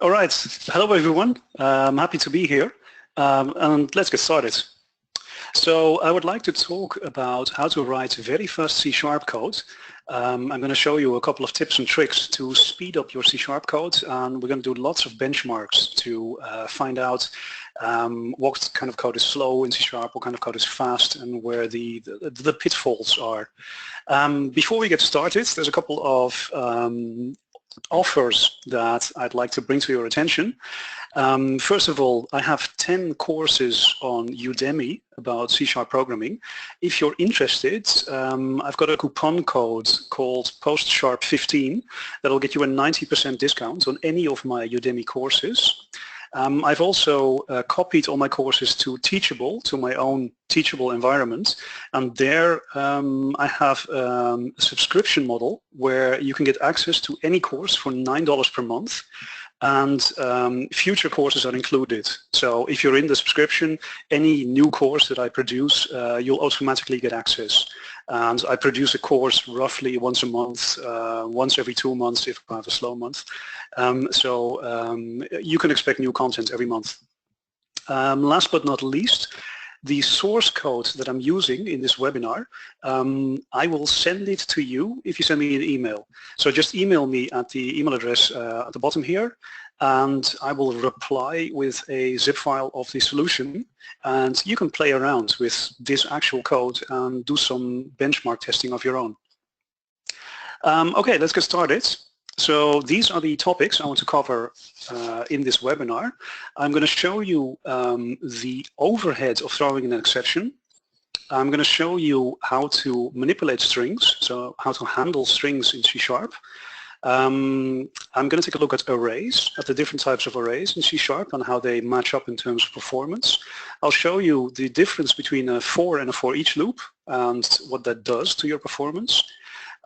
All right. Hello, everyone. I'm happy to be here. And let's get started. So I would like to talk about how to write very fast C# code. I'm going to show you a couple of tips and tricks to speed up your C# code, and we're going to do lots of benchmarks to find out what kind of code is slow in C#, what kind of code is fast, and where the pitfalls are. Before we get started, there's a couple of offers that I'd like to bring to your attention. First of all, I have 10 courses on Udemy about C# programming. If you're interested, I've got a coupon code called PostSharp15 that'll get you a 90% discount on any of my Udemy courses. I've also copied all my courses to Teachable, to my own Teachable environment, and there I have a subscription model where you can get access to any course for $9 per month, and future courses are included. So if you're in the subscription, any new course that I produce, you'll automatically get access. And I produce a course roughly once a month, once every 2 months if I have a slow month. You can expect new content every month. Last but not least, the source code that I'm using in this webinar, I will send it to you if you send me an email. So just email me at the email address at the bottom here, and I will reply with a zip file of the solution, and you can play around with this actual code and do some benchmark testing of your own. Okay, let's get started. So these are the topics I want to cover in this webinar. I'm going to show you the overhead of throwing an exception. I'm going to show you how to manipulate strings, so how to handle strings in C#. I'm going to take a look at arrays, at the different types of arrays in C# and how they match up in terms of performance. I'll show you the difference between a for and a for each loop and what that does to your performance.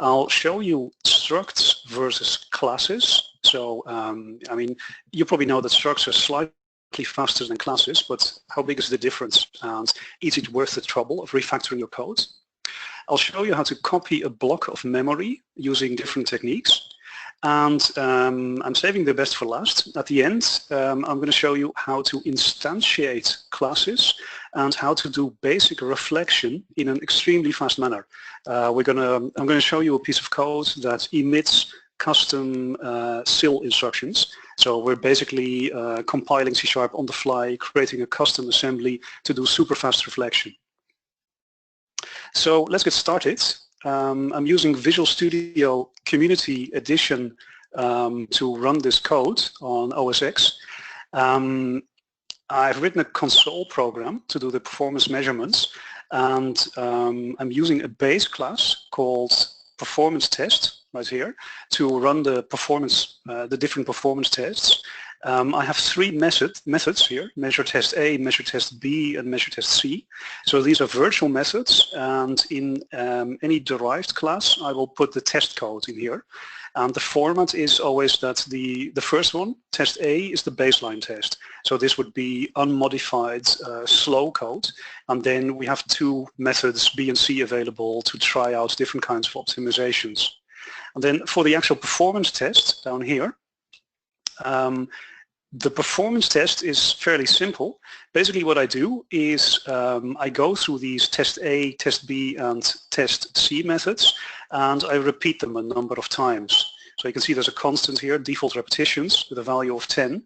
I'll show you structs versus classes. So, I mean, you probably know that structs are slightly faster than classes, but how big is the difference? And is it worth the trouble of refactoring your code? I'll show you how to copy a block of memory using different techniques. And I'm saving the best for last. At the end, I'm going to show you how to instantiate classes and how to do basic reflection in an extremely fast manner. I'm going to show you a piece of code that emits custom CIL instructions. So we're basically compiling C# on the fly, creating a custom assembly to do super fast reflection. So let's get started. I'm using Visual Studio Community Edition to run this code on OS X. I've written a console program to do the performance measurements, and I'm using a base class called performance test right here to run the performance, the different performance tests. I have 3 methods here: measure test A, measure test B, and measure test C. So these are virtual methods, and in any derived class I will put the test code in here. And the format is always that the first one, test A, is the baseline test. So this would be unmodified slow code, and then we have 2 methods B and C available to try out different kinds of optimizations. And then for the actual performance test down here, the performance test is fairly simple. Basically what I do is I go through these test A, test B, and test C methods, and I repeat them a number of times. So you can see there's a constant here, default repetitions, with a value of 10.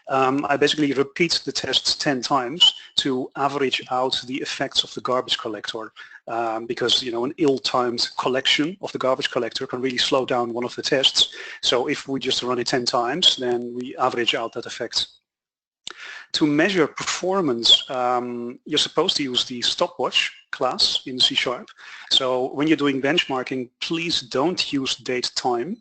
I basically repeat the tests 10 times to average out the effects of the garbage collector, because an ill-timed collection of the garbage collector can really slow down one of the tests. So if we just run it 10 times, then we average out that effect. To measure performance, you're supposed to use the stopwatch class in C#. So when you're doing benchmarking, please don't use date time.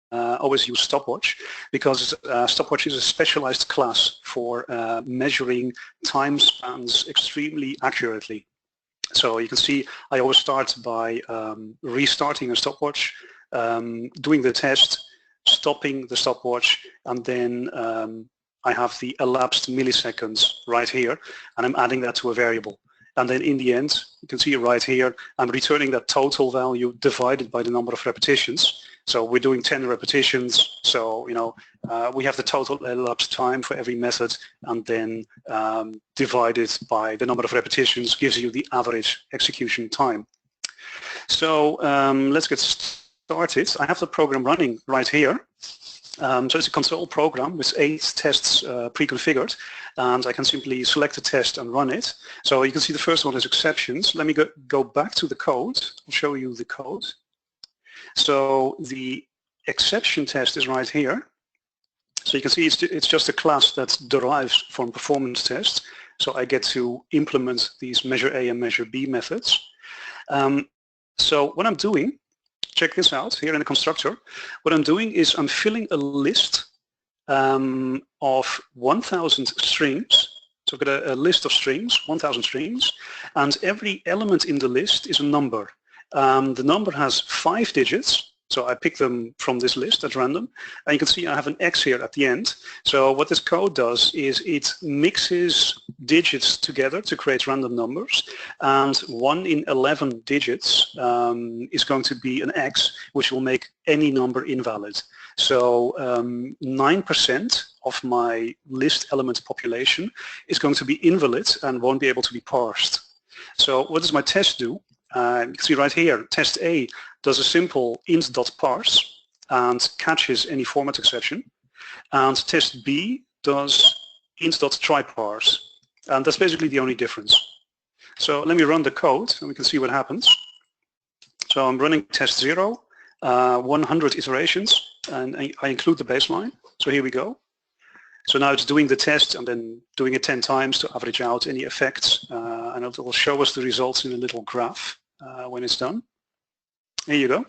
Always use stopwatch, because stopwatch is a specialized class for measuring time spans extremely accurately. So you can see I always start by restarting a stopwatch, doing the test, stopping the stopwatch, and then I have the elapsed milliseconds right here, and I'm adding that to a variable. And then in the end, you can see right here, I'm returning that total value divided by the number of repetitions. So we're doing 10 repetitions, so we have the total elapsed time for every method, and then divided by the number of repetitions gives you the average execution time. So let's get started. I have the program running right here. So it's a console program with 8 tests pre-configured, and I can simply select a test and run it. So you can see the first one is exceptions. Let me go back to the code. I'll show you the code. So the exception test is right here. So you can see it's just a class that derives from performance tests. So I get to implement these measure A and measure B methods. So what I'm doing, check this out here in the constructor. What I'm doing is I'm filling a list of 1,000 strings. So I've got a list of strings, 1,000 strings, and every element in the list is a number. The number has 5 digits, so I pick them from this list at random, and you can see I have an X here at the end. So what this code does is it mixes digits together to create random numbers, and 1 in 11 digits is going to be an X, which will make any number invalid. So 9% of my list element population is going to be invalid and won't be able to be parsed. So what does my test do? You can see right here, test A does a simple int.parse and catches any format exception, and test B does int.tryparse, and that's basically the only difference. So let me run the code and we can see what happens. So I'm running test 0, 100 iterations, and I include the baseline. So here we go. So now it's doing the test and then doing it 10 times to average out any effects, and it will show us the results in a little graph when it's done. Here you go.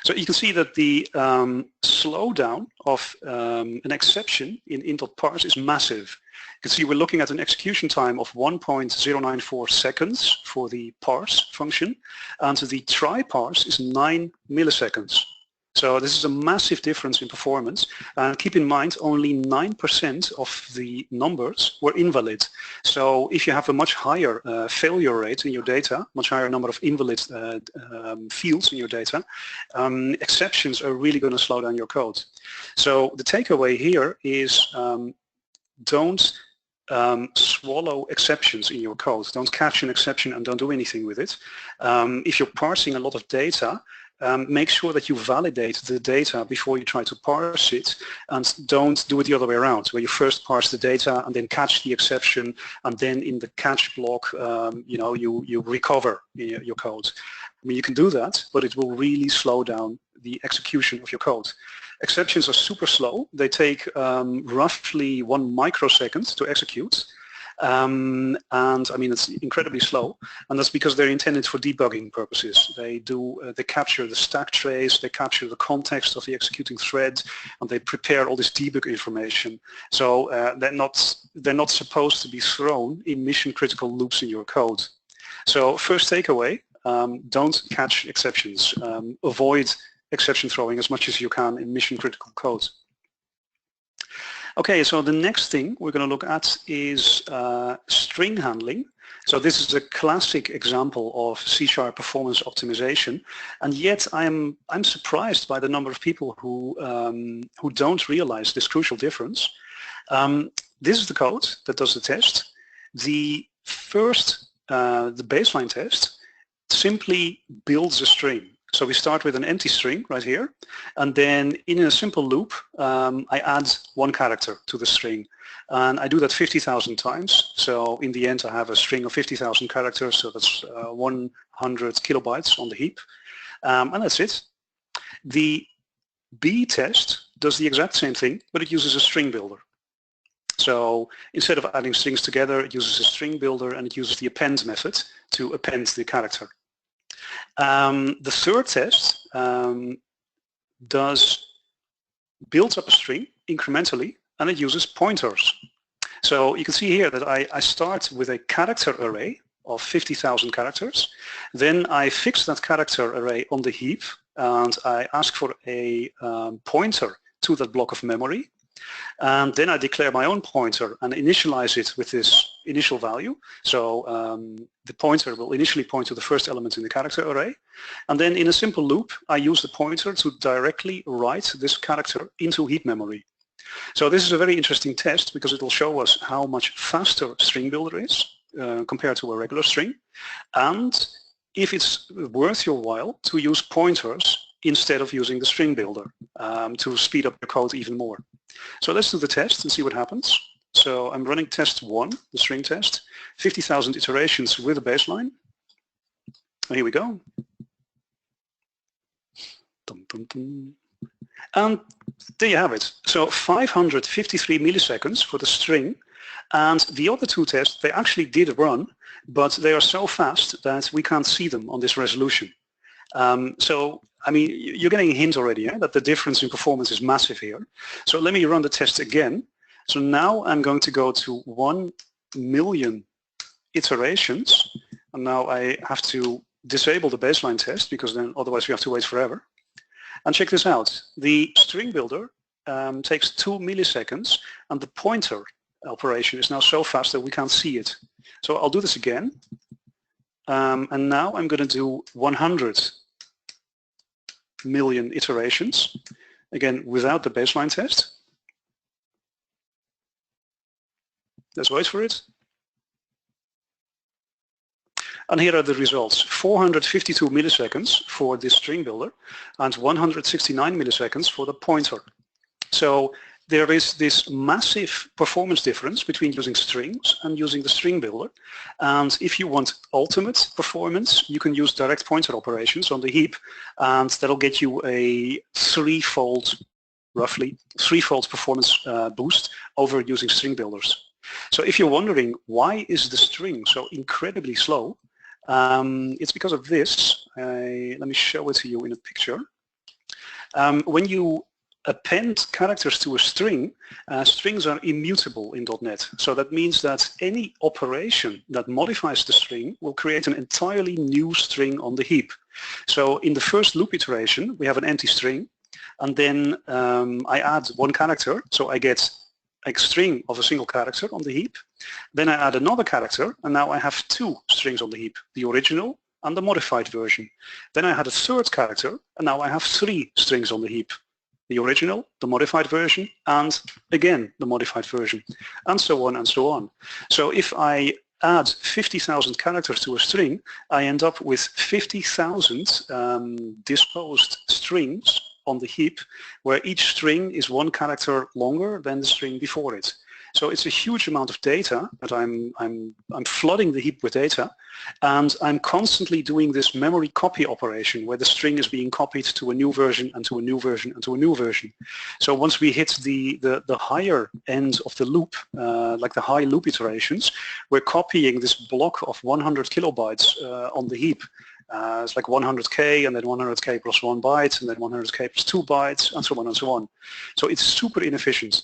So you can see that the slowdown of an exception in int.parse is massive. You can see we're looking at an execution time of 1.094 seconds for the parse function, and the try parse is 9 milliseconds. So this is a massive difference in performance, and keep in mind only 9% of the numbers were invalid. So if you have a much higher failure rate in your data, much higher number of invalid fields in your data, exceptions are really going to slow down your code. So the takeaway here is don't swallow exceptions in your code. Don't catch an exception and don't do anything with it. If you're parsing a lot of data, make sure that you validate the data before you try to parse it, and don't do it the other way around, where you first parse the data and then catch the exception, and then in the catch block, you recover your code. I mean, you can do that, but it will really slow down the execution of your code. Exceptions are super slow. They take roughly 1 microsecond to execute. And I mean, it's incredibly slow, and that's because they're intended for debugging purposes. They capture the stack trace, they capture the context of the executing thread, and they prepare all this debug information. So they're not supposed to be thrown in mission-critical loops in your code. So first takeaway, don't catch exceptions. Avoid exception throwing as much as you can in mission-critical code. Okay, so the next thing we're going to look at is string handling. So this is a classic example of C# performance optimization, and yet I'm surprised by the number of people who don't realize this crucial difference. This is the code that does the test. The baseline test simply builds a string. So we start with an empty string right here, and then in a simple loop, I add 1 character to the string, and I do that 50,000 times. So in the end, I have a string of 50,000 characters, so that's 100 kilobytes on the heap, and that's it. The B test does the exact same thing, but it uses a string builder. So instead of adding strings together, it uses a string builder, and it uses the append method to append the character. The third test builds up a string incrementally, and it uses pointers. So you can see here that I start with a character array of 50,000 characters. Then I fix that character array on the heap, and I ask for a pointer to that block of memory. And then I declare my own pointer and initialize it with this initial value. So the pointer will initially point to the first element in the character array. And then in a simple loop, I use the pointer to directly write this character into heap memory. So this is a very interesting test because it will show us how much faster string builder is compared to a regular string, and if it's worth your while to use pointers instead of using the string builder to speed up your code even more. So let's do the test and see what happens. So I'm running test 1, the string test, 50,000 iterations with a baseline. And here we go. Dum, dum, dum. And there you have it. So 553 milliseconds for the string, and the other two tests, they actually did run, but they are so fast that we can't see them on this resolution. So, I mean, you're getting a hint already, that the difference in performance is massive here. So let me run the test again. So now I'm going to go to 1 million iterations, and now I have to disable the baseline test because then otherwise we have to wait forever. And check this out. The string builder takes 2 milliseconds, and the pointer operation is now so fast that we can't see it. So I'll do this again. And now I'm going to do 100 million iterations, again without the baseline test. Let's wait for it. And here are the results: 452 milliseconds for this string builder and 169 milliseconds for the pointer. So there is this massive performance difference between using strings and using the string builder. And if you want ultimate performance, you can use direct pointer operations on the heap, and that'll get you a roughly threefold performance boost over using string builders. So if you're wondering why is the string so incredibly slow, it's because of this. Let me show it to you in a picture. When you append characters to a string, strings are immutable in .NET. So that means that any operation that modifies the string will create an entirely new string on the heap. So in the first loop iteration, we have an empty string, and then I add one character, so I get a string of a single character on the heap. Then I add another character, and now I have two strings on the heap, the original and the modified version. Then I had a third character, and now I have three strings on the heap, the original, the modified version, and again the modified version, and so on and so on. So if I add 50,000 characters to a string, I end up with 50,000 disposed strings on the heap, where each string is one character longer than the string before it. So it's a huge amount of data that I'm flooding the heap with data, and I'm constantly doing this memory copy operation where the string is being copied to a new version and to a new version and to a new version. So once we hit the higher end of the loop, like the high loop iterations, we're copying this block of 100 kilobytes on the heap. It's like 100K and then 100K plus 1 byte and then 100K plus 2 bytes and so on and so on. So it's super inefficient.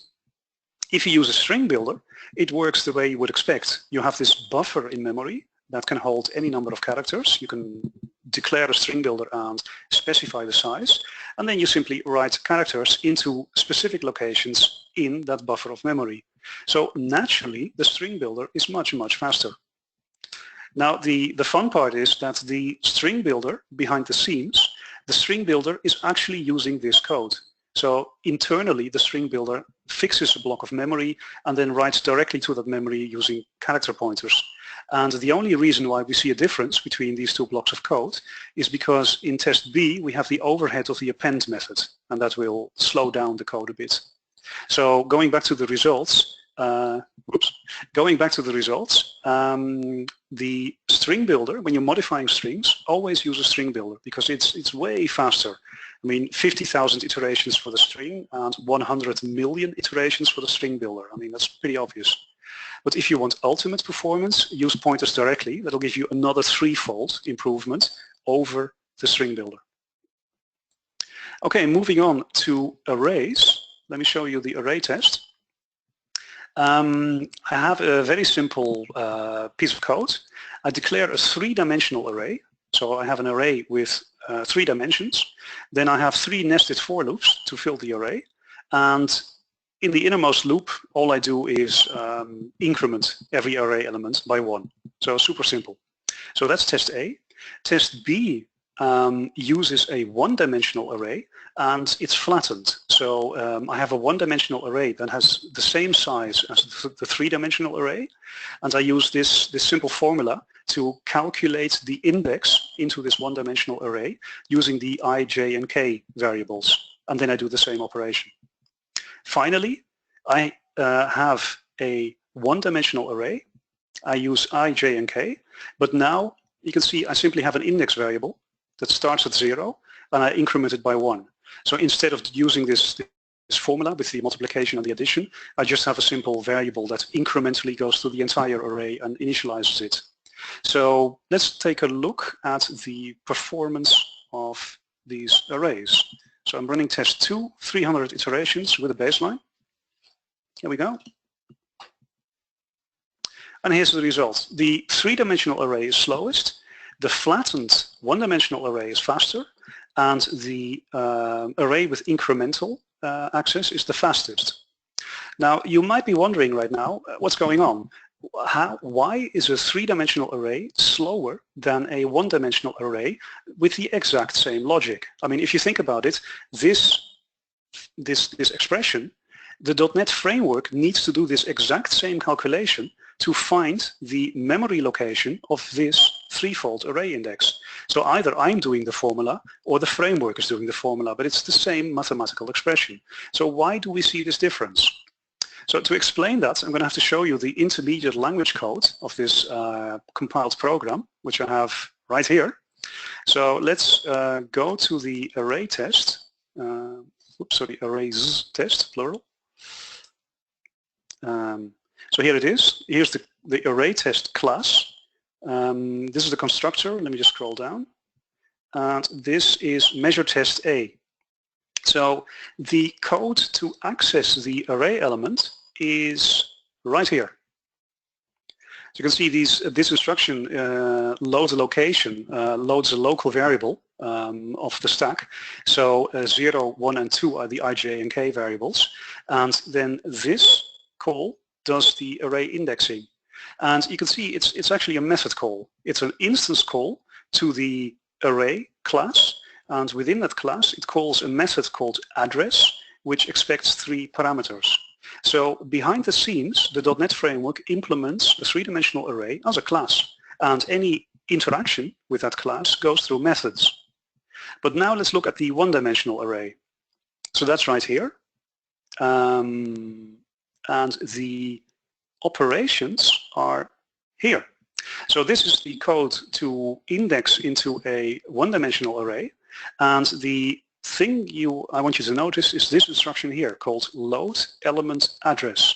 If you use a string builder, it works the way you would expect. You have this buffer in memory that can hold any number of characters. You can declare a string builder and specify the size, and then you simply write characters into specific locations in that buffer of memory. So naturally, the string builder is much, much faster. Now, the fun part is that the string builder behind the scenes, the string builder is actually using this code. So internally, the string builder fixes a block of memory and then writes directly to that memory using character pointers. And the only reason why we see a difference between these two blocks of code is because in test B, we have the overhead of the append method, and that will slow down the code a bit. So going back to the results, the string builder, when you're modifying strings, always use a string builder because it's way faster. I mean, 50,000 iterations for the string and 100 million iterations for the string builder. I mean, that's pretty obvious. But if you want ultimate performance, use pointers directly. That'll give you another threefold improvement over the string builder. Okay, moving on to arrays. Let me show you the array test. I have a very simple piece of code. I declare a three-dimensional array. So I have an array with 3 dimensions. Then I have 3 nested for loops to fill the array. And in the innermost loop, all I do is increment every array element by 1. So super simple. So that's test A. Test B uses a one-dimensional array, and it's flattened. So I have a one-dimensional array that has the same size as the three-dimensional array, and I use this simple formula to calculate the index into this one-dimensional array using the I, j, and k variables, and then I do the same operation. Finally, I have a one-dimensional array. I use I, j, and k, but now you can see I simply have an index variable that starts at 0, and I increment it by 1. So instead of using this formula with the multiplication and the addition, I just have a simple variable that incrementally goes through the entire array and initializes it. So let's take a look at the performance of these arrays. So I'm running test 2, 300 iterations with a baseline. Here we go. And here's the result. The three-dimensional array is slowest, the flattened one-dimensional array is faster, and the array with incremental access is the fastest. Now, you might be wondering right now, what's going on? Why is a three-dimensional array slower than a one-dimensional array with the exact same logic? I mean, if you think about it, this expression, the .NET framework needs to do this exact same calculation to find the memory location of this threefold array index. So either I'm doing the formula or the framework is doing the formula, but it's the same mathematical expression. So why do we see this difference? So to explain that, I'm going to have to show you the intermediate language code of this compiled program, which I have right here. So let's go to the array test. Arrays test, plural. So here it is. Here's the array test class. This is the constructor. Let me just scroll down. And this is measure test A. So the code to access the array element is right here. So you can see this instruction loads a location, loads a local variable of the stack. So 0, 1, and 2 are the I, j, and k variables. And then this call does the array indexing. And you can see it's actually a method call. It's an instance call to the array class, and within that class it calls a method called address, which expects 3 parameters. So behind the scenes, the .NET framework implements a three-dimensional array as a class, and any interaction with that class goes through methods. But now let's look at the one-dimensional array. So that's right here. And the operations are here. So this is the code to index into a one-dimensional array, and the thing I want you to notice is this instruction here called load element address.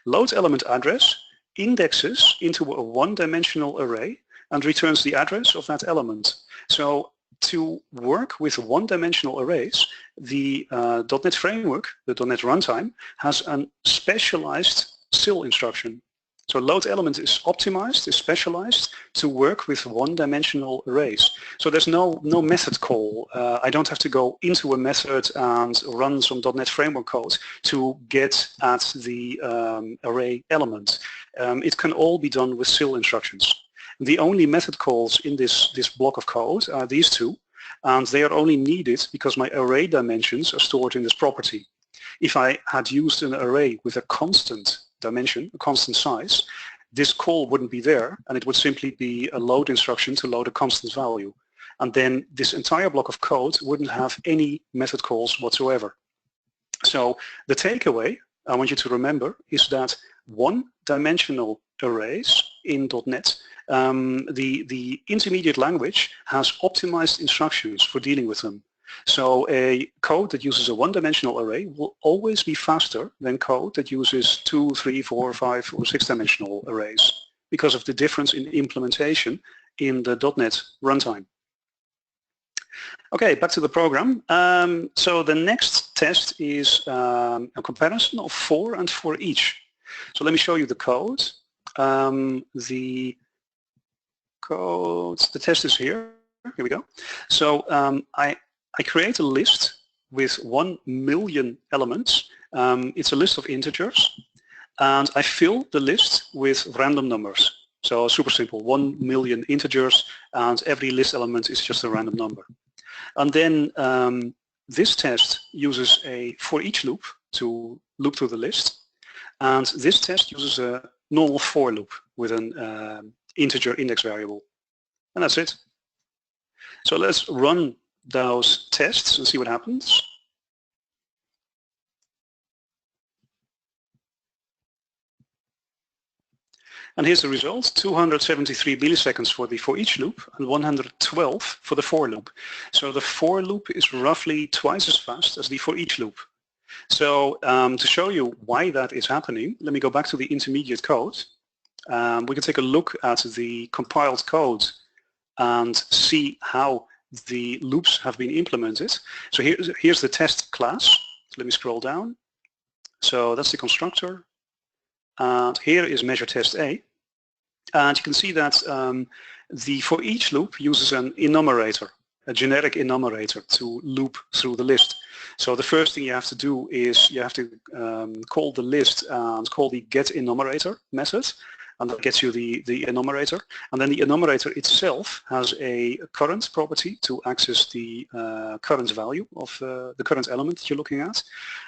Load element address indexes into a one-dimensional array and returns the address of that element. So to work with one-dimensional arrays, the .NET framework, the .NET runtime, has a specialized CIL instruction. So load element is optimized, is specialized to work with one-dimensional arrays. So there's no method call. I don't have to go into a method and run some .NET framework code to get at the array element. It can all be done with CIL instructions. The only method calls in this block of code are these two, and they are only needed because my array dimensions are stored in this property. If I had used an array with a constant dimension, a constant size, this call wouldn't be there, and it would simply be a load instruction to load a constant value. And then this entire block of code wouldn't have any method calls whatsoever. So the takeaway I want you to remember is that one-dimensional arrays in .NET, the intermediate language has optimized instructions for dealing with them. So a code that uses a one-dimensional array will always be faster than code that uses 2, 3, 4, 5, or 6-dimensional arrays because of the difference in implementation in the .NET runtime. Okay, back to the program. So the next test is a comparison of for and for each. So let me show you the code. The test is here. Here we go. So I create a list with 1 million elements. It's a list of integers, and I fill the list with random numbers. So super simple, 1 million integers, and every list element is just a random number. And then this test uses a for each loop to loop through the list, and this test uses a normal for loop with an integer index variable. And that's it. So let's run those tests and see what happens. And here's the result, 273 milliseconds for the for each loop and 112 for the for loop. So the for loop is roughly twice as fast as the for each loop. So to show you why that is happening, let me go back to the intermediate code. We can take a look at the compiled code and see how the loops have been implemented. So here's the test class. So let me scroll down. So that's the constructor. And here is measure test A. And you can see that the for each loop uses an enumerator, a generic enumerator to loop through the list. So the first thing you have to do is you have to call the list and call the getEnumerator method, and that gets you the enumerator. And then the enumerator itself has a current property to access the current value of the current element that you're looking at.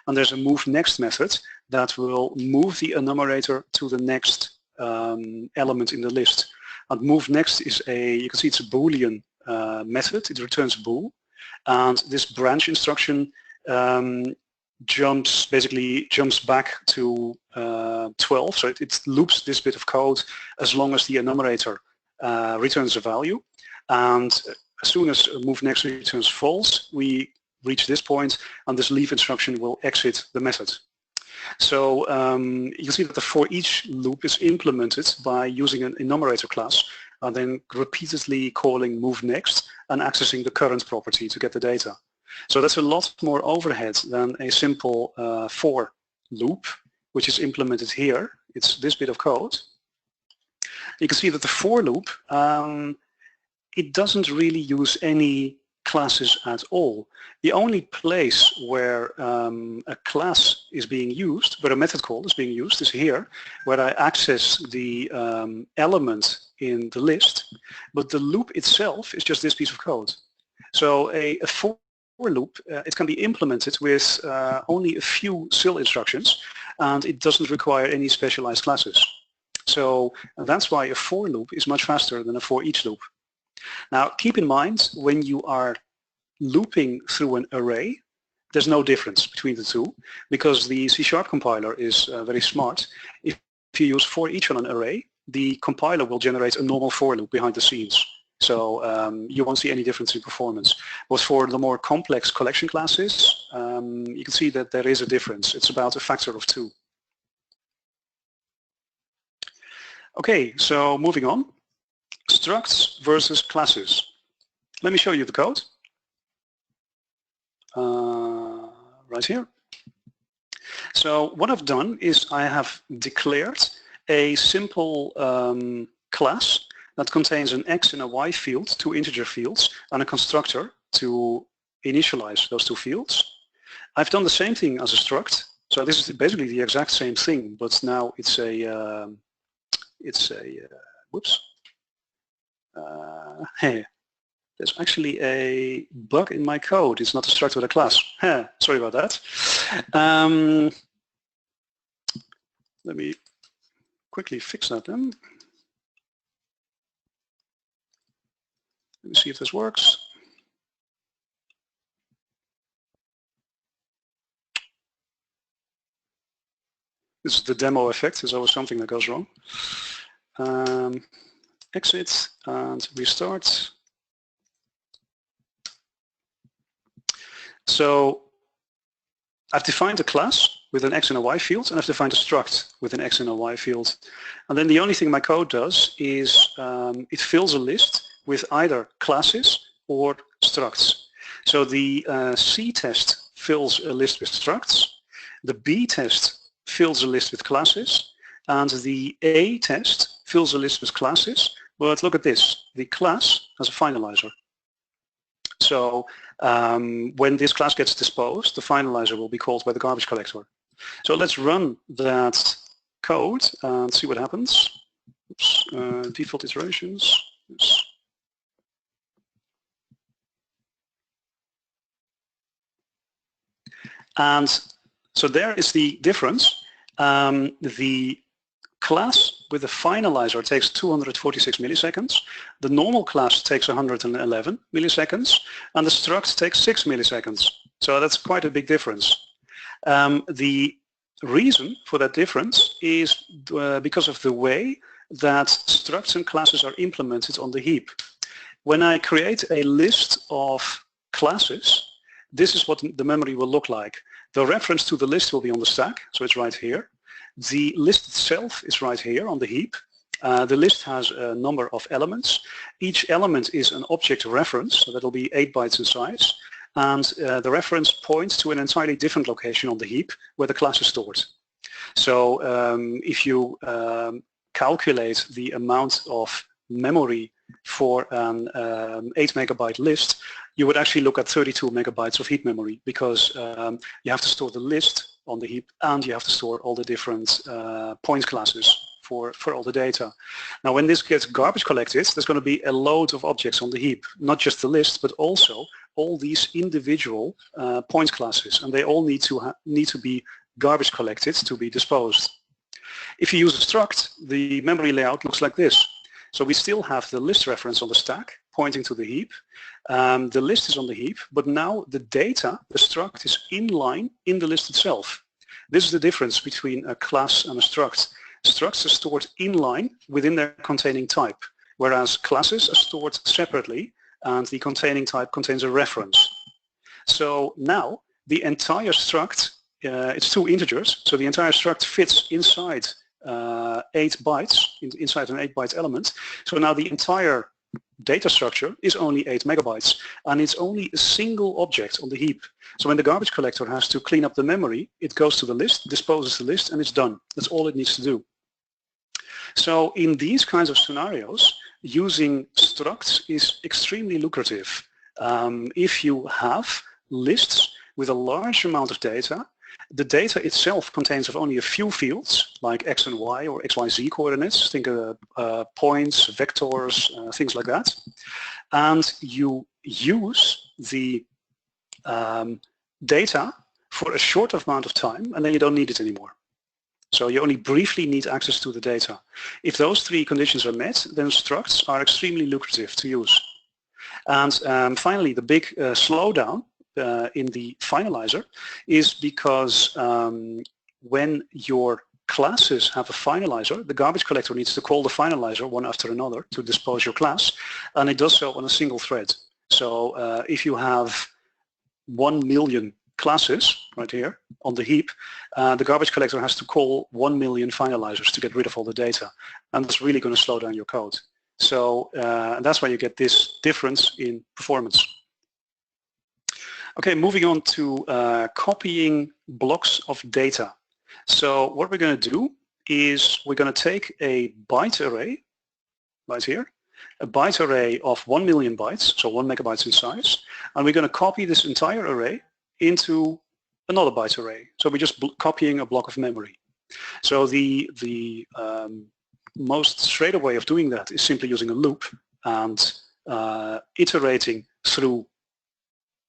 And there's a move next method that will move the enumerator to the next element in the list. And move next is you can see it's a Boolean method. It returns bool. And this branch instruction basically jumps back to 12, so it loops this bit of code as long as the enumerator returns a value, and as soon as move next returns false, we reach this point, and this leave instruction will exit the method. So you can see that the for each loop is implemented by using an enumerator class and then repeatedly calling move next and accessing the current property to get the data. So that's a lot more overhead than a simple for loop, which is implemented here. It's this bit of code. You can see that the for loop, it doesn't really use any classes at all. The only place where a class is being used, where a method call is being used, is here, where I access the element in the list, but the loop itself is just this piece of code. So a for loop, it can be implemented with only a few CIL instructions, and it doesn't require any specialized classes. So that's why a for loop is much faster than a for each loop. Now keep in mind, when you are looping through an array, there's no difference between the two, because the C# compiler is very smart. If you use for each on an array, the compiler will generate a normal for loop behind the scenes. So you won't see any difference in performance. But for the more complex collection classes, you can see that there is a difference. It's about a factor of 2. Okay, so moving on. Structs versus classes. Let me show you the code. Right here. So what I've done is I have declared a simple class that contains an X and a Y field, 2 integer fields, and a constructor to initialize those 2 fields. I've done the same thing as a struct. So this is basically the exact same thing, but now it's a whoops. Hey, there's actually a bug in my code. It's not a struct with a class. Sorry about that. Let me quickly fix that then. Let me see if this works. This is the demo effect. There's always something that goes wrong. Exit and restart. So I've defined a class with an X and a Y field, and I've defined a struct with an X and a Y field. And then the only thing my code does is it fills a list with either classes or structs. So the C test fills a list with structs, the B test fills a list with classes, and the A test fills a list with classes. But look at this, the class has a finalizer. So when this class gets disposed, the finalizer will be called by the garbage collector. So let's run that code and see what happens. Oops, default iterations. Oops. And so there is the difference. The class with the finalizer takes 246 milliseconds. The normal class takes 111 milliseconds, and the struct takes 6 milliseconds. So that's quite a big difference. The reason for that difference is because of the way that structs and classes are implemented on the heap. When I create a list of classes, this is what the memory will look like. The reference to the list will be on the stack, so it's right here. The list itself is right here on the heap. The list has a number of elements. Each element is an object reference, so that'll be 8 bytes in size. And the reference points to an entirely different location on the heap where the class is stored. So if you calculate the amount of memory for an 8 megabyte list, you would actually look at 32 megabytes of heap memory, because you have to store the list on the heap and you have to store all the different point classes for all the data. Now when this gets garbage collected, there's going to be a load of objects on the heap, not just the list, but also all these individual point classes, and they all need to be garbage collected to be disposed. If you use a struct, the memory layout looks like this. So we still have the list reference on the stack pointing to the heap. The list is on the heap, but now the data, the struct, is inline in the list itself. This is the difference between a class and a struct. Structs are stored inline within their containing type, whereas classes are stored separately and the containing type contains a reference. So now the entire struct, it's 2 integers, so the entire struct fits inside 8 bytes, inside an 8 byte element. So now the entire data structure is only 8 megabytes, and it's only a single object on the heap. So when the garbage collector has to clean up the memory, it goes to the list, disposes the list, and it's done. That's all it needs to do. So in these kinds of scenarios, using structs is extremely lucrative. If you have lists with a large amount of data, the data itself contains of only a few fields, like X and Y or XYZ coordinates, think of points, vectors, things like that. And you use the data for a short amount of time, and then you don't need it anymore. So you only briefly need access to the data. If those 3 conditions are met, then structs are extremely lucrative to use. And finally, the big slowdown in the finalizer is because when your classes have a finalizer, the garbage collector needs to call the finalizer one after another to dispose your class, and it does so on a single thread. So if you have 1 million classes right here on the heap, the garbage collector has to call 1 million finalizers to get rid of all the data, and that's really going to slow down your code. So that's why you get this difference in performance. Okay, moving on to copying blocks of data. So what we're going to do is we're going to take a byte array, right here, a byte array of 1 million bytes, so 1 megabytes in size, and we're going to copy this entire array into another byte array. So we're just copying a block of memory. So the most straight way of doing that is simply using a loop and iterating through,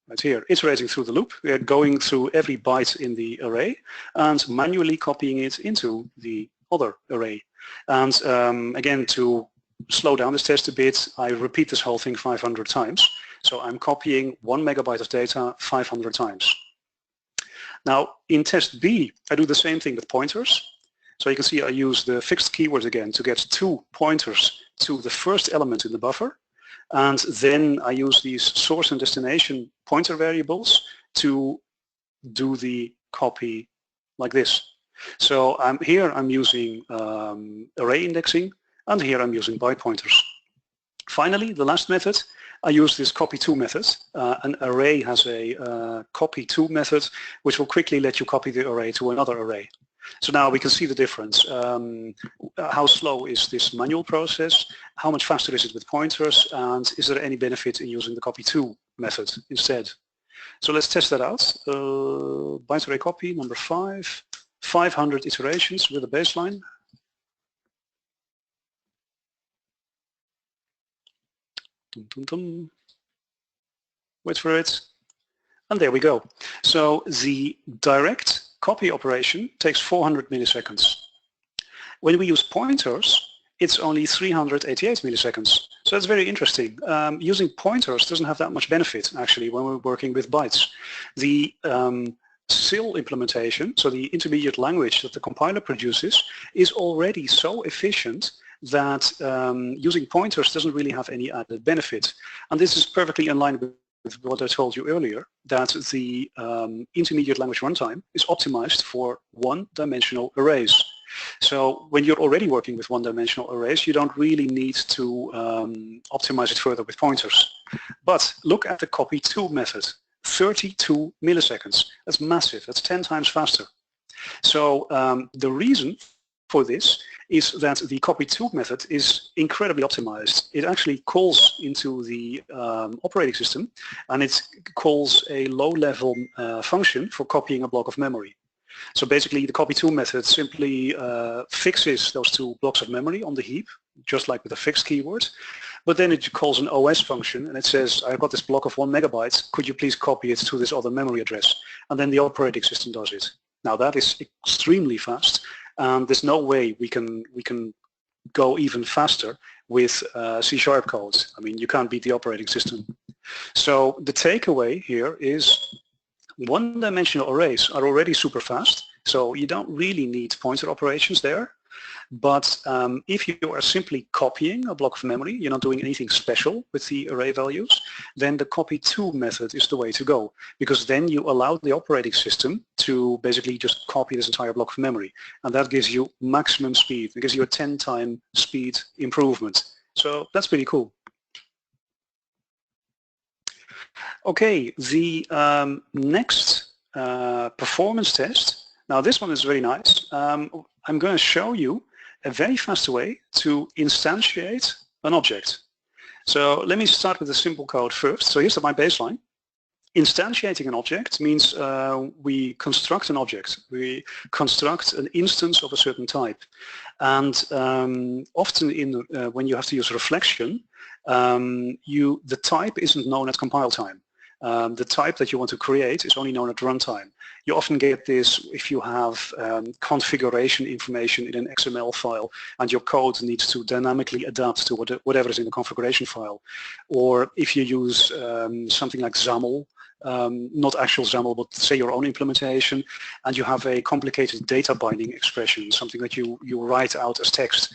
right here, iterating through the loop. We are going through every byte in the array and manually copying it into the other array. And again, to slow down this test a bit, I repeat this whole thing 500 times. So I'm copying 1 megabyte of data 500 times. Now in test B, I do the same thing with pointers. So you can see I use the fixed keyword again to get 2 pointers to the first element in the buffer. And then I use these source and destination pointer variables to do the copy like this. So here I'm using array indexing, and here I'm using byte pointers. Finally, the last method, I use this copy-to method. An array has a copy-to method, which will quickly let you copy the array to another array. So now we can see the difference. How slow is this manual process? How much faster is it with pointers? And is there any benefit in using the copy-to method instead. So let's test that out. Byte array copy number 5, 500 iterations with a baseline. Wait for it. And there we go. So the direct copy operation takes 400 milliseconds. When we use pointers, it's only 388 milliseconds. So that's very interesting. Using pointers doesn't have that much benefit, actually, when we're working with bytes. The SIL implementation, so the intermediate language that the compiler produces, is already so efficient that using pointers doesn't really have any added benefit. And this is perfectly in line with what I told you earlier, that the intermediate language runtime is optimized for one-dimensional arrays. So when you're already working with one-dimensional arrays, you don't really need to optimize it further with pointers. But look at the copy-to method, 32 milliseconds. That's massive. That's 10 times faster. So the reason for this is that the copy-to method is incredibly optimized. It actually calls into the operating system, and it calls a low-level function for copying a block of memory. So basically the copy-to method simply fixes those 2 blocks of memory on the heap, just like with a fixed keyword, but then it calls an OS function and it says, I've got this block of 1 megabyte, could you please copy it to this other memory address? And then the operating system does it. Now that is extremely fast, and there's no way we can go even faster with C# code. I mean, you can't beat the operating system. So the takeaway here is one-dimensional arrays are already super fast, so you don't really need pointer operations there. But if you are simply copying a block of memory, you're not doing anything special with the array values, then the copy-to method is the way to go, because then you allow the operating system to basically just copy this entire block of memory, and that gives you maximum speed. It gives you a 10-time speed improvement. So that's pretty cool. Okay, the next performance test. Now this one is very nice. I'm going to show you a very fast way to instantiate an object. So let me start with the simple code first. So here's my baseline. Instantiating an object means we construct an object. We construct an instance of a certain type. And often when you have to use reflection, the type isn't known at compile time. The type that you want to create is only known at runtime. You often get this if you have configuration information in an XML file and your code needs to dynamically adapt to whatever is in the configuration file. Or if you use something like XAML, not actual XAML, but say your own implementation, and you have a complicated data binding expression, something that you write out as text.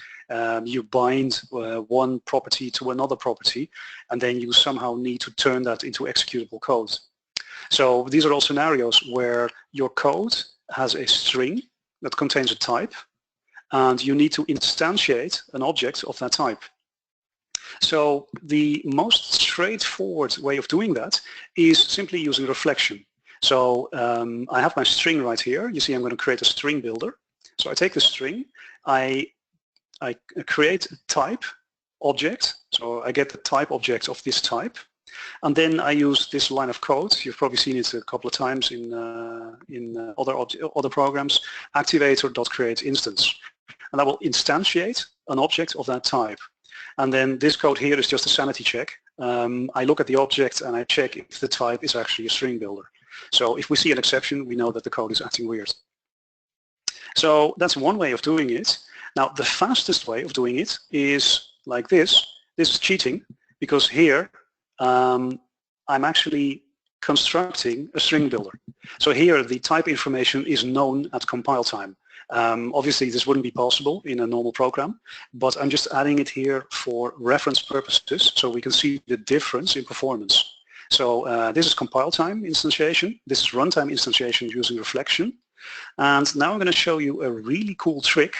You bind one property to another property, and then you somehow need to turn that into executable code. So these are all scenarios where your code has a string that contains a type, and you need to instantiate an object of that type. So the most straightforward way of doing that is simply using reflection. So I have my string right here. You see I'm going to create a string builder. So I take the string, I create a type object, so I get the type object of this type, and then I use this line of code. You've probably seen it a couple of times in other programs, activator.createInstance, and I will instantiate an object of that type. And then this code here is just a sanity check. I look at the object and I check if the type is actually a string builder. So if we see an exception, we know that the code is acting weird. So that's one way of doing it. Now, the fastest way of doing it is like this. This is cheating because here I'm actually constructing a string builder. So here the type information is known at compile time. Obviously, this wouldn't be possible in a normal program, but I'm just adding it here for reference purposes so we can see the difference in performance. So this is compile time instantiation. This is runtime instantiation using reflection. And now I'm going to show you a really cool trick,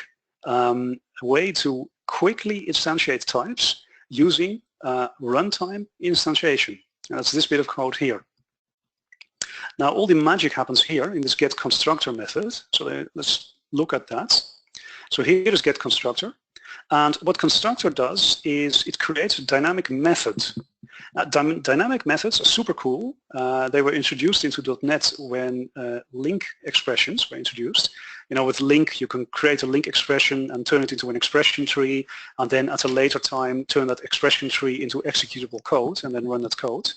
a way to quickly instantiate types using runtime instantiation. That's this bit of code here. Now all the magic happens here in this getConstructor method. So let's look at that. So here is getConstructor, and what constructor does is it creates a dynamic method. Dynamic methods are super cool. They were introduced into .NET when link expressions were introduced. You know, with link, you can create a link expression and turn it into an expression tree, and then at a later time turn that expression tree into executable code and then run that code.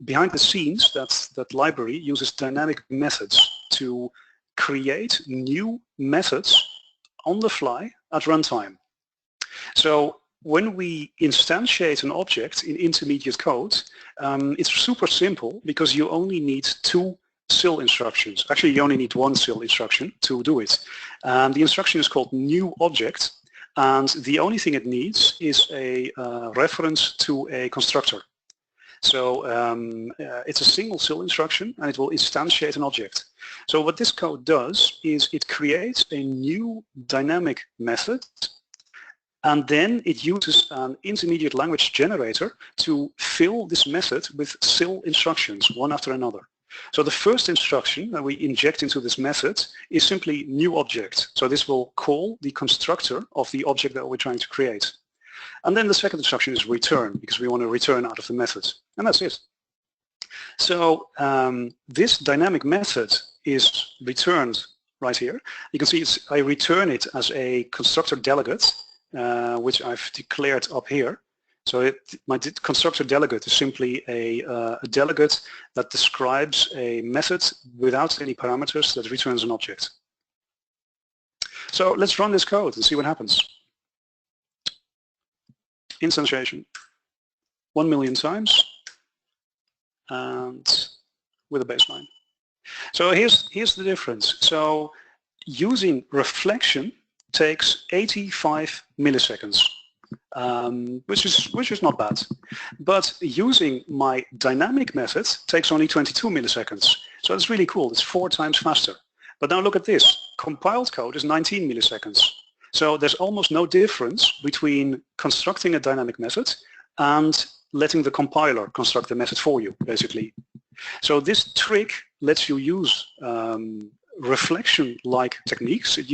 Behind the scenes, that library uses dynamic methods to create new methods on the fly at runtime. So when we instantiate an object in intermediate code, it's super simple because you only need 2 CIL instructions. Actually, you only need 1 CIL instruction to do it. The instruction is called new object, and the only thing it needs is a reference to a constructor. So it's a single CIL instruction, and it will instantiate an object. So what this code does is it creates a new dynamic method, and then it uses an intermediate language generator to fill this method with CIL instructions, one after another. So the first instruction that we inject into this method is simply new object. So this will call the constructor of the object that we're trying to create. And then the second instruction is return, because we want to return out of the method. And that's it. So this dynamic method is returned right here. You can see I return it as a constructor delegate, which I've declared up here. So my constructor delegate is simply a delegate that describes a method without any parameters that returns an object. So let's run this code and see what happens. Instantiation 1 million times and with a baseline. So here's the difference. So using reflection takes 85 milliseconds, which is not bad. But using my dynamic method takes only 22 milliseconds. So that's really cool. It's 4 times faster. But now look at this. Compiled code is 19 milliseconds. So there's almost no difference between constructing a dynamic method and letting the compiler construct the method for you, basically. So this trick lets you use reflection-like techniques. It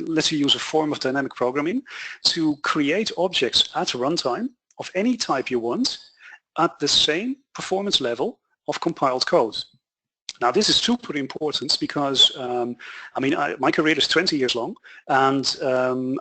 lets you use a form of dynamic programming to create objects at runtime of any type you want at the same performance level of compiled code. Now this is super important because my career is 20 years long, and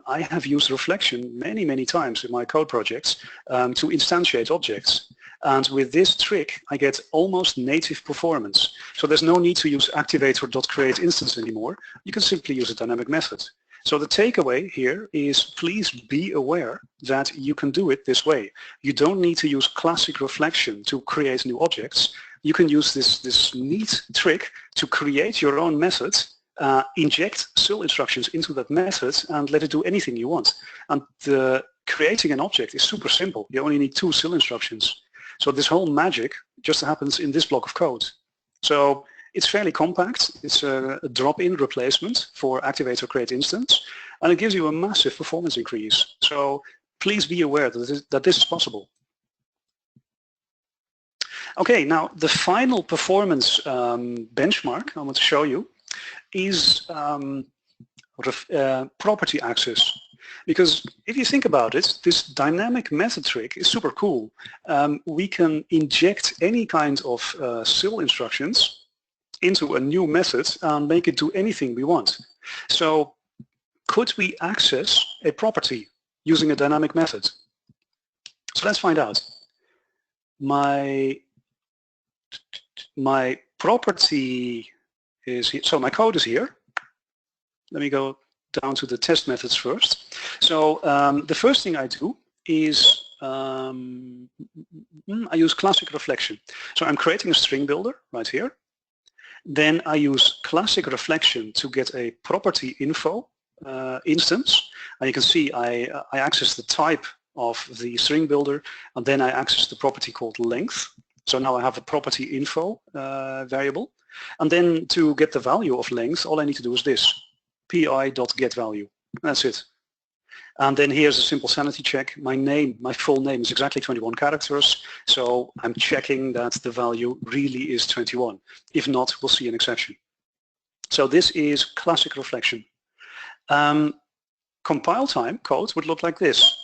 I have used reflection many times in my code projects to instantiate objects. And with this trick, I get almost native performance. So there's no need to use activator.createInstance anymore. You can simply use a dynamic method. So the takeaway here is please be aware that you can do it this way. You don't need to use classic reflection to create new objects. You can use this neat trick to create your own method, inject CIL instructions into that method, and let it do anything you want. And creating an object is super simple. You only need 2 CIL instructions. So this whole magic just happens in this block of code. So it's fairly compact. It's a drop-in replacement for activator create instance, and it gives you a massive performance increase. So please be aware that this is possible. Okay, now the final performance benchmark I want to show you is property access. Because if you think about it, this dynamic method trick is super cool. We can inject any kind of CIL instructions into a new method and make it do anything we want. So could we access a property using a dynamic method? So let's find out. My property is here. So my code is here. Let me go down to the test methods first. So the first thing I do is I use classic reflection. So I'm creating a string builder right here. Then I use classic reflection to get a property info instance. And you can see I access the type of the string builder, and then I access the property called length. So now I have a property info variable. And then to get the value of length, all I need to do is this, pi.getValue. That's it. And then here's a simple sanity check. My full name is exactly 21 characters, so I'm checking that the value really is 21. If not, we'll see an exception. So this is classic reflection. Compile time code would look like this.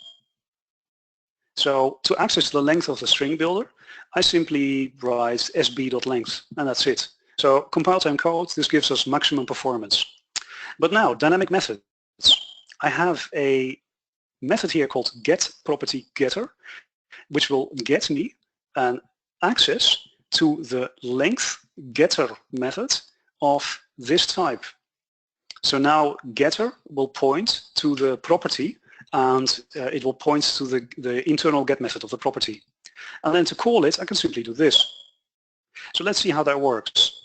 So to access the length of the string builder, I simply write sb.length, and that's it. So compile time code, this gives us maximum performance. But now, dynamic methods. I have a method here called getPropertyGetter, which will get me an access to the length getter method of this type. So now getter will point to the property, and it will point to the internal get method of the property. And then to call it, I can simply do this. So let's see how that works.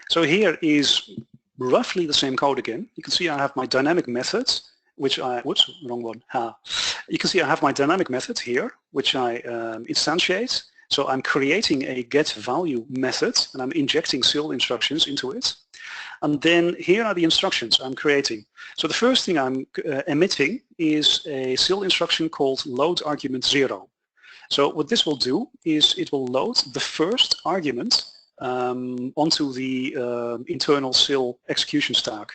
So here is roughly the same code again. You can see I have my dynamic method, which I, whoops, wrong one. You can see I have my dynamic method here, which I instantiate. So I'm creating a getValue method, and I'm injecting CIL instructions into it. And then here are the instructions I'm creating. So the first thing I'm emitting is a CIL instruction called loadArgument0. So what this will do is it will load the first argument onto the internal CIL execution stack.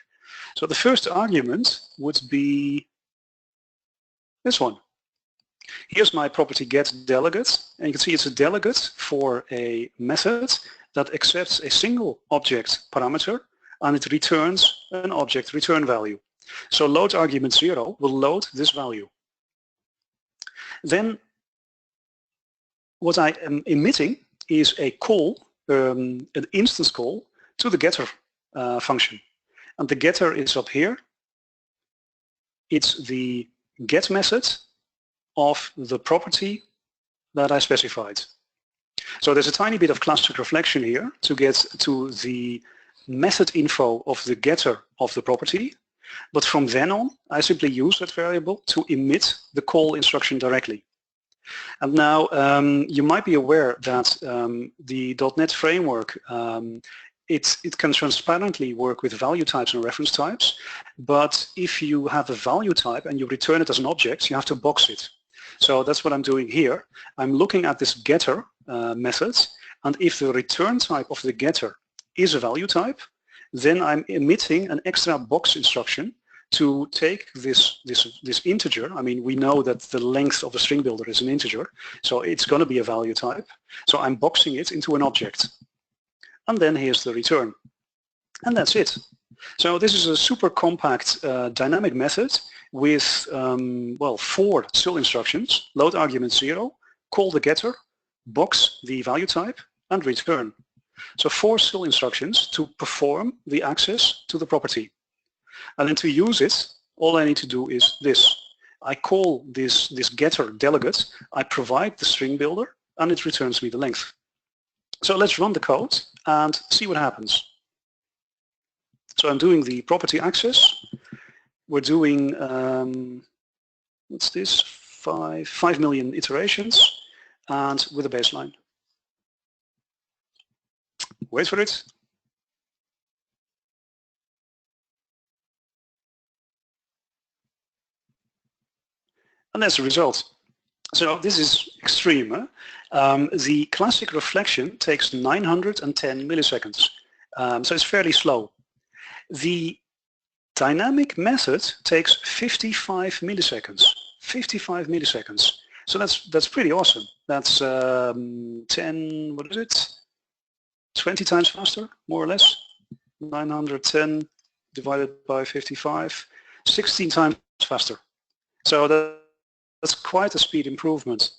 So the first argument would be this one. Here's my property getDelegate, and you can see it's a delegate for a method that accepts a single object parameter, and it returns an object return value. So loadArgument0 will load this value. Then what I am emitting is a call, an instance call to the getter function. And the getter is up here. It's the get method of the property that I specified. So there's a tiny bit of classic reflection here to get to the method info of the getter of the property, but from then on I simply use that variable to emit the call instruction directly. And now you might be aware that the .NET framework it can transparently work with value types and reference types, but if you have a value type and you return it as an object, you have to box it. So that's what I'm doing here. I'm looking at this getter method, and if the return type of the getter is a value type, then I'm emitting an extra box instruction to take this integer. I mean, we know that the length of a string builder is an integer, so it's going to be a value type. So I'm boxing it into an object. And then here's the return. And that's it. So this is a super compact dynamic method with, well, 4 CIL instructions: loadArgument0, call the getter, box the value type, and return. So 4 CIL instructions to perform the access to the property. And then to use it, all I need to do is this. I call this getter delegate, I provide the string builder, and it returns me the length. So let's run the code and see what happens. So I'm doing the property access. We're doing, what's this, 5 million iterations, and with a baseline. Wait for it. And that's the result. So this is extreme. Huh? The classic reflection takes 910 milliseconds. So it's fairly slow. The dynamic method takes 55 milliseconds. 55 milliseconds. So that's pretty awesome. That's 10, what is it? 20 times faster, more or less. 910 divided by 55, 16 times faster. So that's quite a speed improvement.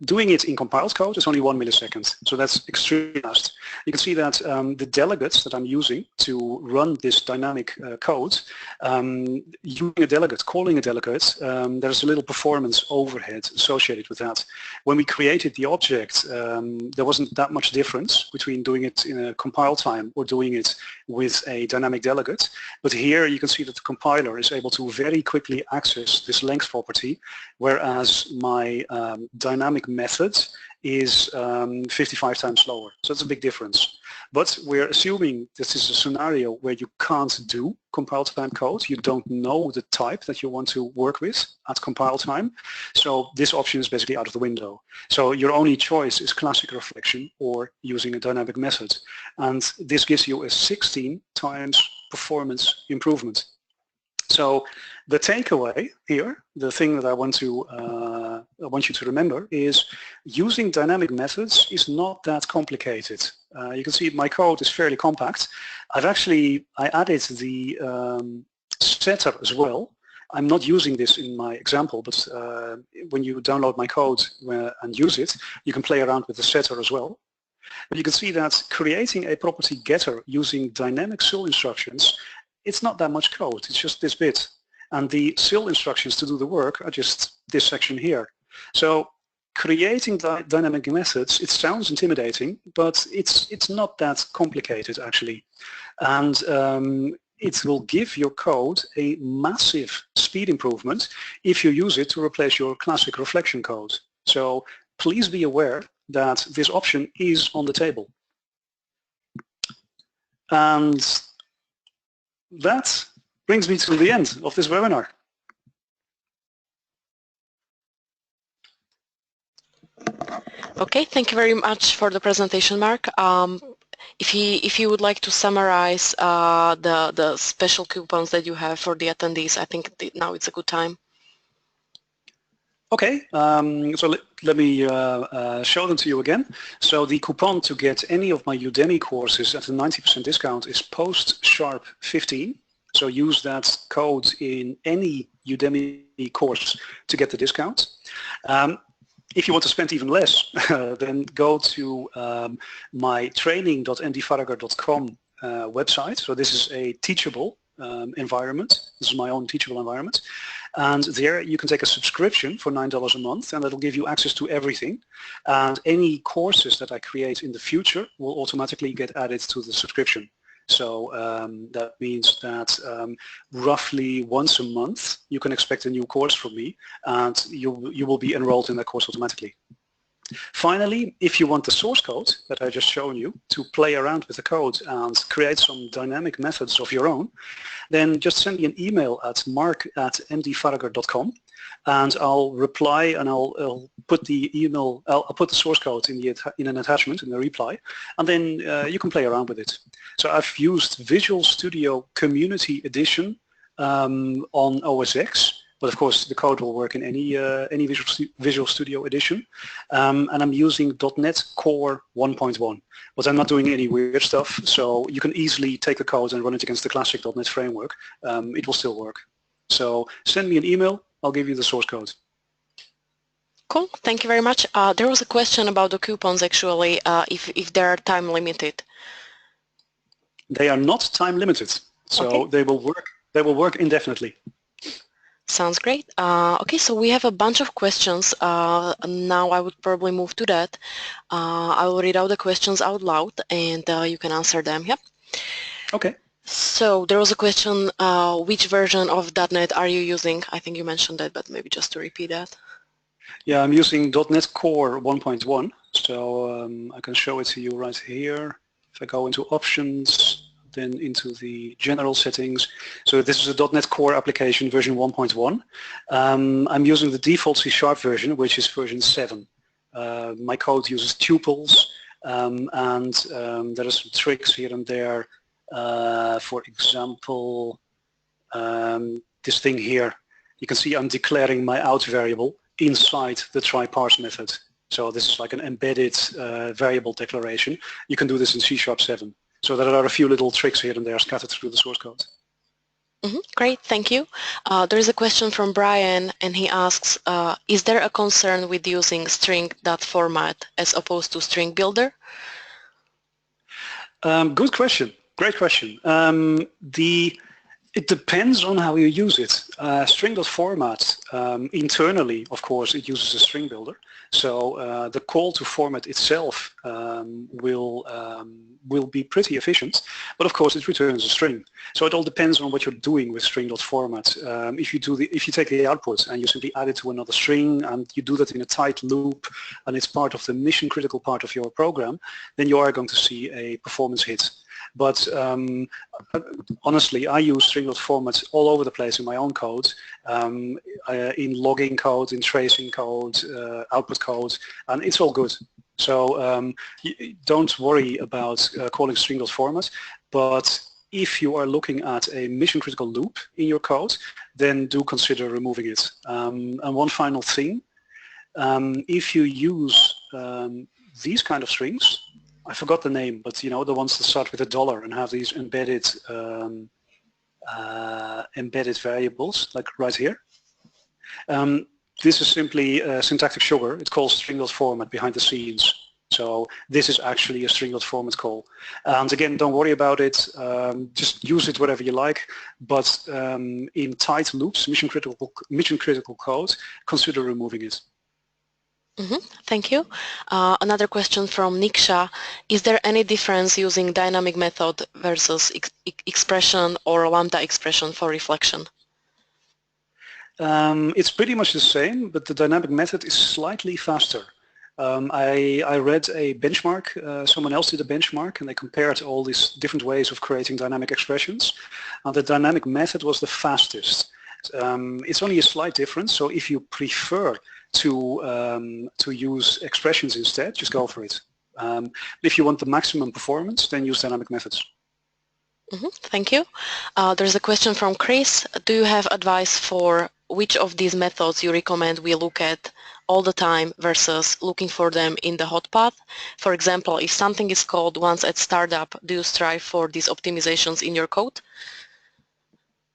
Doing it in compiled code is only 1 millisecond, so that's extremely fast. You can see that the delegates that I'm using to run this dynamic code, using a delegate, calling a delegate, there's a little performance overhead associated with that. When we created the object, there wasn't that much difference between doing it in a compile time or doing it with a dynamic delegate, but here you can see that the compiler is able to very quickly access this length property, whereas my dynamic method is 55 times slower. So it's a big difference. But we're assuming this is a scenario where you can't do compile time code. You don't know the type that you want to work with at compile time. So this option is basically out of the window. So your only choice is classic reflection or using a dynamic method. And this gives you a 16 times performance improvement. So the takeaway here, the thing that I want you to remember is using dynamic methods is not that complicated. You can see my code is fairly compact. I added the setter as well. I'm not using this in my example, but when you download my code and use it, you can play around with the setter as well. But you can see that creating a property getter using dynamic CIL instructions, it's not that much code. It's just this bit. And the CIL instructions to do the work are just this section here. So creating dynamic methods, it sounds intimidating, but it's not that complicated actually. And it will give your code a massive speed improvement if you use it to replace your classic reflection code. So please be aware that this option is on the table. And that brings me to the end of this webinar. Okay, thank you very much for the presentation, Mark. If you would like to summarize the special coupons that you have for the attendees, I think now it's a good time. Okay, so let me show them to you again. So the coupon to get any of my Udemy courses at a 90% discount is POST#15. So use that code in any Udemy course to get the discount. If you want to spend even less, then go to my training.ndfaragher.com website. So this is a teachable environment. This is my own teachable environment. And there you can take a subscription for $9 a month, and that'll give you access to everything. And any courses that I create in the future will automatically get added to the subscription. So that means that roughly once a month you can expect a new course from me, and you will be enrolled in that course automatically. Finally, if you want the source code that I just shown you to play around with the code and create some dynamic methods of your own, then just send me an email at mark@ndfaragher.com, and I'll reply, and I'll put the email, I'll put the source code in an attachment in the reply, and then you can play around with it. So I've used Visual Studio Community Edition on OS X, but of course the code will work in any Visual Studio Edition, and I'm using .NET Core 1.1, but I'm not doing any weird stuff, so you can easily take the code and run it against the classic .NET framework. It will still work. So send me an email, I'll give you the source code. Cool, thank you very much. There was a question about the coupons actually, if they are time limited. They are not time limited, so okay. They will work indefinitely. Sounds great. Okay, so we have a bunch of questions. Now I would probably move to that. I will read out the questions out loud, and you can answer them. Yep. Okay. So there was a question, which version of .NET are you using? I think you mentioned that, but maybe just to repeat that. Yeah, I'm using .NET Core 1.1, so I can show it to you right here. If I go into options, then into the general settings. So this is a .NET Core application version 1.1. I'm using the default C# version, which is version 7. My code uses tuples, and there are some tricks here and there. For example, this thing here. You can see I'm declaring my out variable inside the try_parse method. So this is like an embedded variable declaration. You can do this in C#7. So there are a few little tricks here and there scattered through the source code. Great, thank you. There is a question from Brian, and he asks, is there a concern with using string.format as opposed to string builder? Good question. Great question. It depends on how you use it. String.format, internally, of course, it uses a string builder. So the call to format itself will be pretty efficient, but of course it returns a string. So it all depends on what you're doing with string.format. If you take the output and you simply add it to another string, and you do that in a tight loop, and it's part of the mission critical part of your program, then you are going to see a performance hit. But honestly, I use string.format all over the place in my own code, in logging code, in tracing code, output code, and it's all good. So don't worry about calling string.format, but if you are looking at a mission-critical loop in your code, then do consider removing it. And one final thing, if you use these kind of strings, I forgot the name, but you know, the ones that start with $1 and have these embedded embedded variables, like right here. This is simply syntactic sugar. It calls string.format behind the scenes. So this is actually a string.format call. And again, don't worry about it. Just use it whatever you like. But in tight loops, mission critical code, consider removing it. Thank you. Another question from Niksha. Is there any difference using dynamic method versus expression or lambda expression for reflection? It's pretty much the same, but the dynamic method is slightly faster. I read a benchmark, someone else did a benchmark, and they compared all these different ways of creating dynamic expressions, and the dynamic method was the fastest. It's only a slight difference, so if you prefer to use expressions instead, just go for it. If you want the maximum performance, then use dynamic methods. Thank you. There's a question from Chris. Do you have advice for which of these methods you recommend we look at all the time versus looking for them in the hot path? For example, if something is called once at startup, do you strive for these optimizations in your code?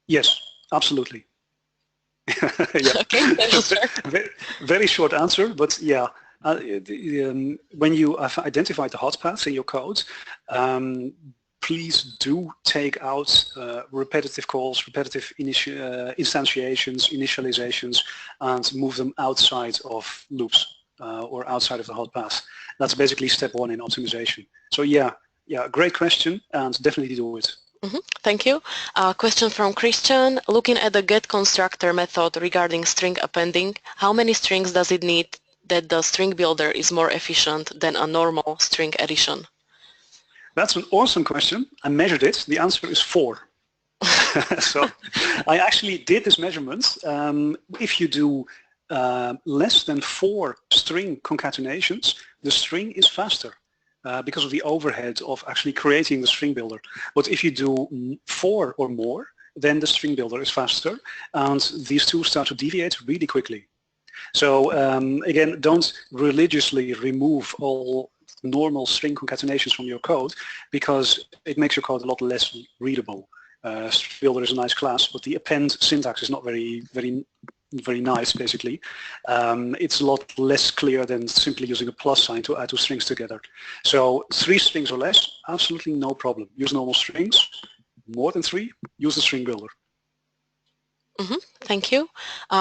Yes, absolutely. Yeah. Okay, sure. Very short answer, but yeah. When you have identified the hot paths in your code, please do take out repetitive calls, repetitive instantiations, initializations, and move them outside of loops or outside of the hot path. That's basically step one in optimization. So yeah, great question, and definitely do it. Thank you. Question from Christian. Looking at the getConstructor method regarding string appending, how many strings does it need that the string builder is more efficient than a normal string addition? That's an awesome question. I measured it. The answer is 4. So I actually did this measurement. If you do less than 4 string concatenations, the string is faster because of the overhead of actually creating the string builder. But if you do 4 or more, then the string builder is faster, and these two start to deviate really quickly. So again, don't religiously remove all normal string concatenations from your code, because it makes your code a lot less readable. String builder is a nice class, but the append syntax is not very nice, basically. It's a lot less clear than simply using a plus sign to add 2 strings together. So 3 strings or less, absolutely no problem. Use normal strings. More than 3, use the string builder. Thank you.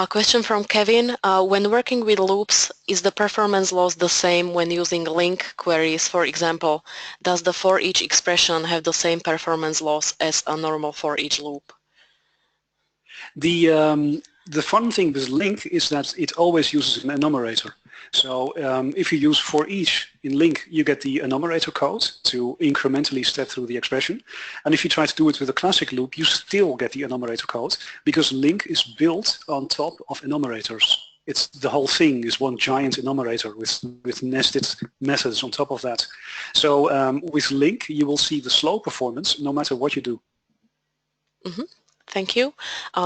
Question from Kevin. When working with loops, is the performance loss the same when using link queries? For example, does the for each expression have the same performance loss as a normal for each loop? The fun thing with link is that it always uses an enumerator. So if you use for each in link, you get the enumerator code to incrementally step through the expression. And if you try to do it with a classic loop, you still get the enumerator code, because link is built on top of enumerators. It's the whole thing is one giant enumerator with nested methods on top of that. So with link, you will see the slow performance no matter what you do. Thank you.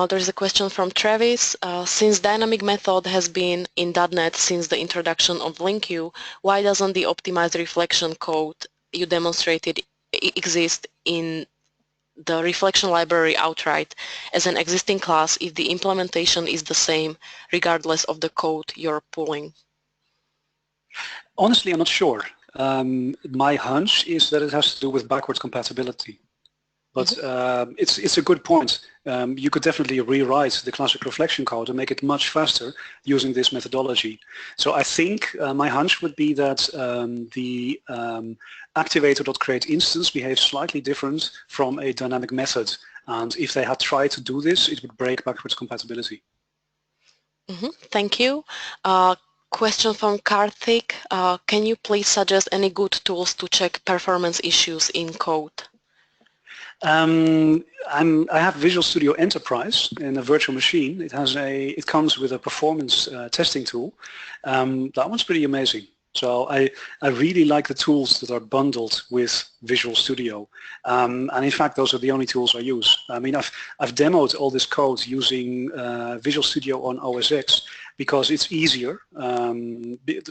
There's a question from Travis. Since dynamic method has been in .NET since the introduction of LinkU, why doesn't the optimized reflection code you demonstrated exist in the reflection library outright as an existing class if the implementation is the same regardless of the code you're pulling? Honestly, I'm not sure. My hunch is that it has to do with backwards compatibility. But it's a good point. You could definitely rewrite the classic reflection code and make it much faster using this methodology. So I think my hunch would be that the activator.create instance behaves slightly different from a dynamic method. And if they had tried to do this, it would break backwards compatibility. Thank you. Question from Karthik. Can you please suggest any good tools to check performance issues in code? I have Visual Studio Enterprise in a virtual machine. It comes with a performance testing tool. That one's pretty amazing. So I really like the tools that are bundled with Visual Studio. And in fact, those are the only tools I use. I mean, I've demoed all this code using Visual Studio on OS X because it's easier,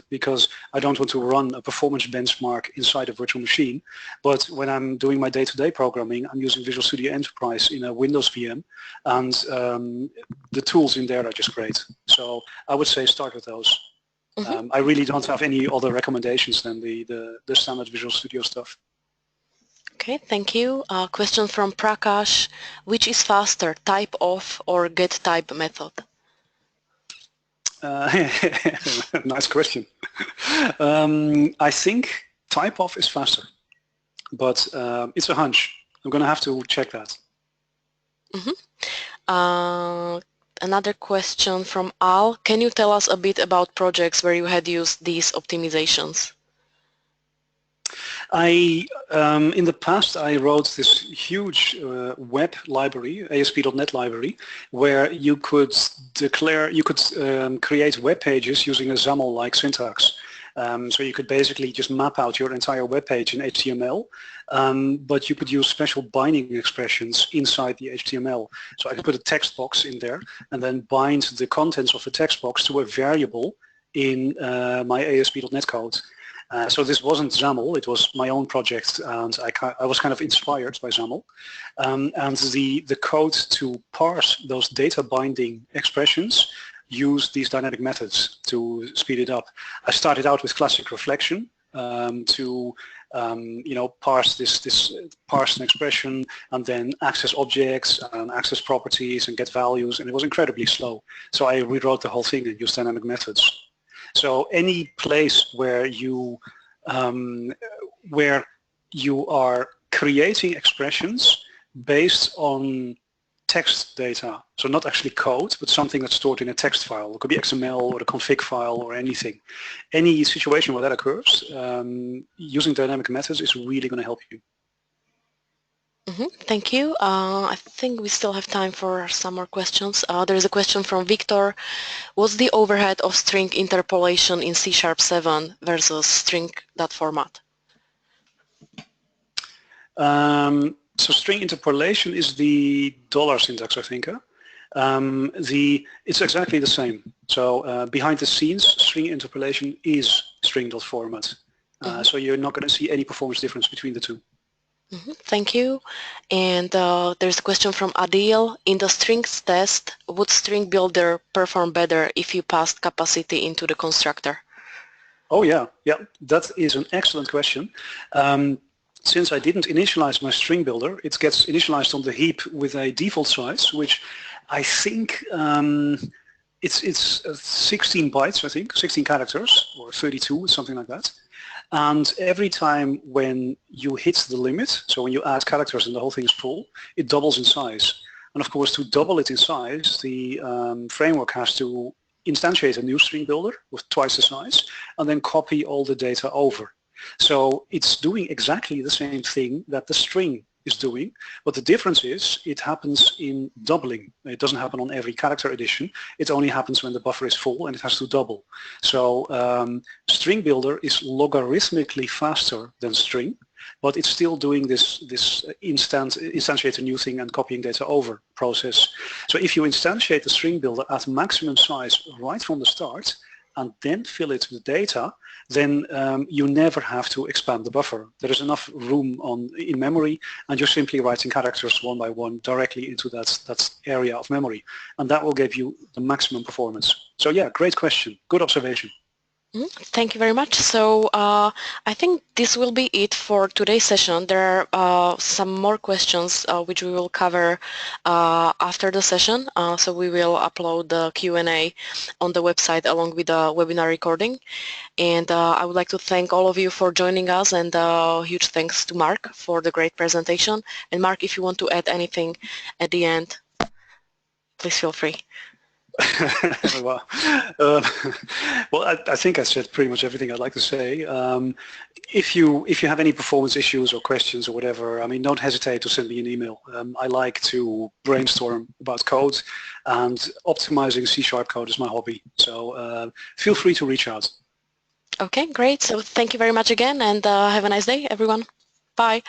because I don't want to run a performance benchmark inside a virtual machine. But when I'm doing my day-to-day programming, I'm using Visual Studio Enterprise in a Windows VM, and the tools in there are just great. So I would say start with those. I really don't have any other recommendations than the standard Visual Studio stuff. Okay, thank you. Question from Prakash. Which is faster, type off or get type method? Nice question. I think type off is faster, but it's a hunch. I'm going to have to check that. Another question from Al. Can you tell us a bit about projects where you had used these optimizations? In the past, I wrote this huge web library, ASP.NET library, where you could create web pages using a XAML-like syntax. So you could basically just map out your entire web page in HTML, but you could use special binding expressions inside the HTML. So I could put a text box in there and then bind the contents of the text box to a variable in my ASP.NET code. So this wasn't XAML, it was my own project, and I was kind of inspired by XAML. And the code to parse those data binding expressions use these dynamic methods to speed it up. I started out with classic reflection to parse parse an expression and then access objects and access properties and get values, and it was incredibly slow. So I rewrote the whole thing and used dynamic methods. So any place where you are creating expressions based on text data, so not actually code, but something that's stored in a text file. It could be XML or a config file or anything. Any situation where that occurs, using dynamic methods is really going to help you. Thank you. I think we still have time for some more questions. There is a question from Victor. What's the overhead of string interpolation in C#7 versus string.format? So string interpolation is the dollar syntax, I think. It's exactly the same. So behind the scenes, string interpolation is string.format. So you're not going to see any performance difference between the two. Thank you. And there's a question from Adil. In the strings test, would string builder perform better if you passed capacity into the constructor? Oh yeah, that is an excellent question. Since I didn't initialize my string builder, it gets initialized on the heap with a default size, which I think it's 16 bytes, I think, 16 characters, or 32, something like that. And every time when you hit the limit, so when you add characters and the whole thing is full, it doubles in size. And of course, to double it in size, the framework has to instantiate a new string builder with twice the size and then copy all the data over. So it's doing exactly the same thing that the string is doing, but the difference is it happens in doubling. It doesn't happen on every character addition. It only happens when the buffer is full and it has to double. So string builder is logarithmically faster than string, but it's still doing this instantiate a new thing and copying data over process. So if you instantiate the string builder at maximum size right from the start and then fill it with data, then you never have to expand the buffer. There is enough room in memory, and you're simply writing characters one by one directly into that area of memory, and that will give you the maximum performance. So yeah, great question, good observation. Thank you very much. So I think this will be it for today's session. There are some more questions which we will cover after the session. So we will upload the Q&A on the website along with the webinar recording. And I would like to thank all of you for joining us, and huge thanks to Mark for the great presentation. And Mark, if you want to add anything at the end, please feel free. Well, I think I said pretty much everything I'd like to say. If you have any performance issues or questions or whatever, I mean, don't hesitate to send me an email. I like to brainstorm about code, and optimizing C# code is my hobby. So feel free to reach out. Okay, great. So thank you very much again, and have a nice day, everyone. Bye.